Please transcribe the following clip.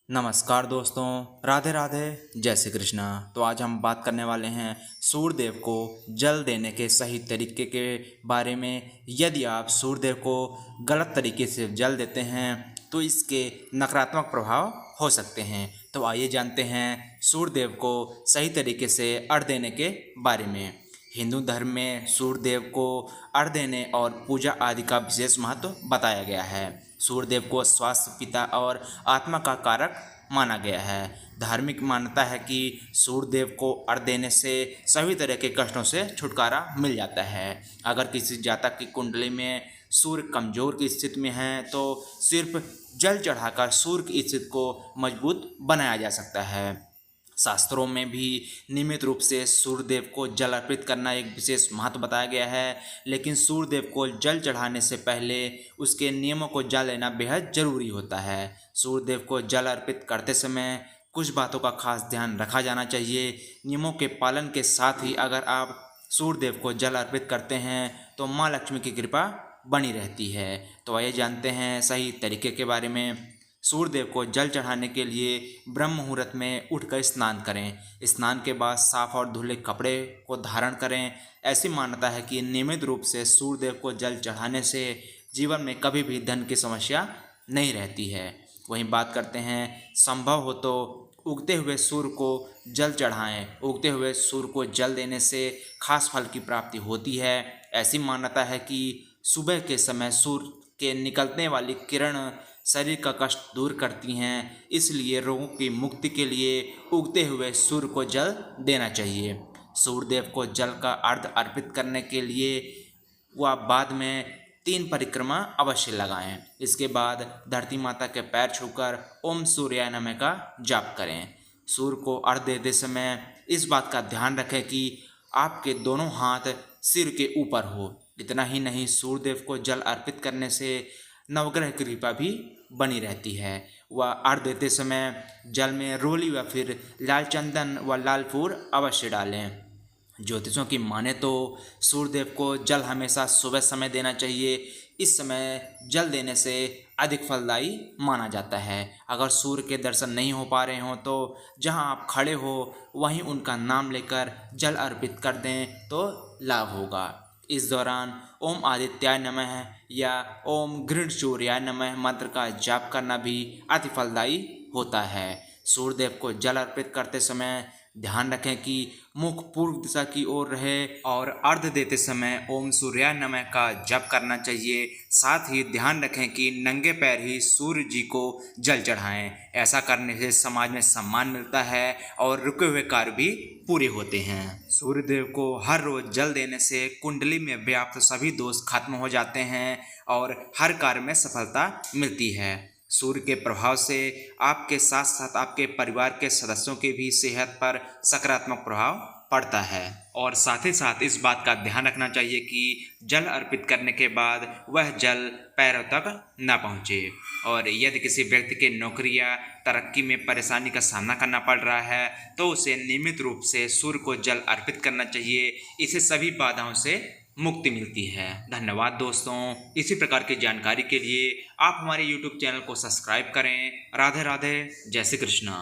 नमस्कार दोस्तों, राधे राधे, जय श्री कृष्णा। तो आज हम बात करने वाले हैं सूर्यदेव को जल देने के सही तरीके के बारे में। यदि आप सूर्यदेव को गलत तरीके से जल देते हैं तो इसके नकारात्मक प्रभाव हो सकते हैं। तो आइए जानते हैं सूर्यदेव को सही तरीके से अर्घ्य देने के बारे में। हिंदू धर्म में सूर्यदेव को अर्घ्य देने और पूजा आदि का विशेष महत्व बताया गया है। सूर्यदेव को स्वास्थ्य, पिता और आत्मा का कारक माना गया है। धार्मिक मान्यता है कि सूर्यदेव को अर्घ्य देने से सभी तरह के कष्टों से छुटकारा मिल जाता है। अगर किसी जातक की कुंडली में सूर्य कमजोर की स्थिति में है तो सिर्फ जल चढ़ाकर सूर्य की स्थिति को मजबूत बनाया जा सकता है। शास्त्रों में भी नियमित रूप से सूर्यदेव को जल अर्पित करना एक विशेष महत्व बताया गया है, लेकिन सूर्यदेव को जल चढ़ाने से पहले उसके नियमों को जान लेना बेहद जरूरी होता है। सूर्यदेव को जल अर्पित करते समय कुछ बातों का खास ध्यान रखा जाना चाहिए। नियमों के पालन के साथ ही अगर आप सूर्यदेव को जल अर्पित करते हैं तो माँ लक्ष्मी की कृपा बनी रहती है। तो आइए जानते हैं सही तरीके के बारे में। सूर्यदेव को जल चढ़ाने के लिए ब्रह्म मुहूर्त में उठकर स्नान करें। स्नान के बाद साफ और धुले कपड़े को धारण करें। ऐसी मान्यता है कि नियमित रूप से सूर्यदेव को जल चढ़ाने से जीवन में कभी भी धन की समस्या नहीं रहती है। वहीं बात करते हैं, संभव हो तो उगते हुए सूर्य को जल चढ़ाएं। उगते हुए सूर्य को जल देने से खास फल की प्राप्ति होती है। ऐसी मान्यता है कि सुबह के समय सूर्य के निकलने वाली किरण शरीर का कष्ट दूर करती हैं, इसलिए रोगों की मुक्ति के लिए उगते हुए सूर्य को जल देना चाहिए। सूर्यदेव को जल का अर्घ्य अर्पित करने के लिए वह बाद में 3 परिक्रमा अवश्य लगाएं। इसके बाद धरती माता के पैर छूकर ओम सूर्याय नमः का जाप करें। सूर्य को अर्घ्य देते समय इस बात का ध्यान रखें कि आपके दोनों हाथ सिर के ऊपर हो। इतना ही नहीं, सूर्यदेव को जल अर्पित करने से नवग्रह की कृपा भी बनी रहती है। वह अर्घ्य देते समय जल में रोली व फिर लाल चंदन व लाल फूल अवश्य डालें। ज्योतिषों की माने तो सूर्यदेव को जल हमेशा सुबह समय देना चाहिए। इस समय जल देने से अधिक फलदायी माना जाता है। अगर सूर्य के दर्शन नहीं हो पा रहे हों तो जहां आप खड़े हो वहीं उनका नाम लेकर जल अर्पित कर दें तो लाभ होगा। इस दौरान ओम आदित्याय नमः या ओम गृह्णसूर्याय नमः मंत्र का जाप करना भी अति फलदायी होता है। सूर्यदेव को जल अर्पित करते समय ध्यान रखें कि मुख पूर्व दिशा की ओर रहे और अर्घ्य देते समय ओम सूर्याय नमः का जप करना चाहिए। साथ ही ध्यान रखें कि नंगे पैर ही सूर्य जी को जल चढ़ाएं। ऐसा करने से समाज में सम्मान मिलता है और रुके हुए कार्य भी पूरे होते हैं। सूर्यदेव को हर रोज जल देने से कुंडली में व्याप्त सभी दोष खत्म हो जाते हैं और हर कार्य में सफलता मिलती है। सूर्य के प्रभाव से आपके साथ साथ आपके परिवार के सदस्यों की भी सेहत पर सकारात्मक प्रभाव पड़ता है। और साथ ही साथ इस बात का ध्यान रखना चाहिए कि जल अर्पित करने के बाद वह जल पैरों तक न पहुँचे। और यदि किसी व्यक्ति की नौकरी या तरक्की में परेशानी का सामना करना पड़ रहा है तो उसे नियमित रूप से सूर्य को जल अर्पित करना चाहिए। इससे सभी बाधाओं से मुक्ति मिलती है। धन्यवाद दोस्तों। इसी प्रकार की जानकारी के लिए आप हमारे YouTube चैनल को सब्सक्राइब करें। राधे राधे, जय श्री कृष्णा।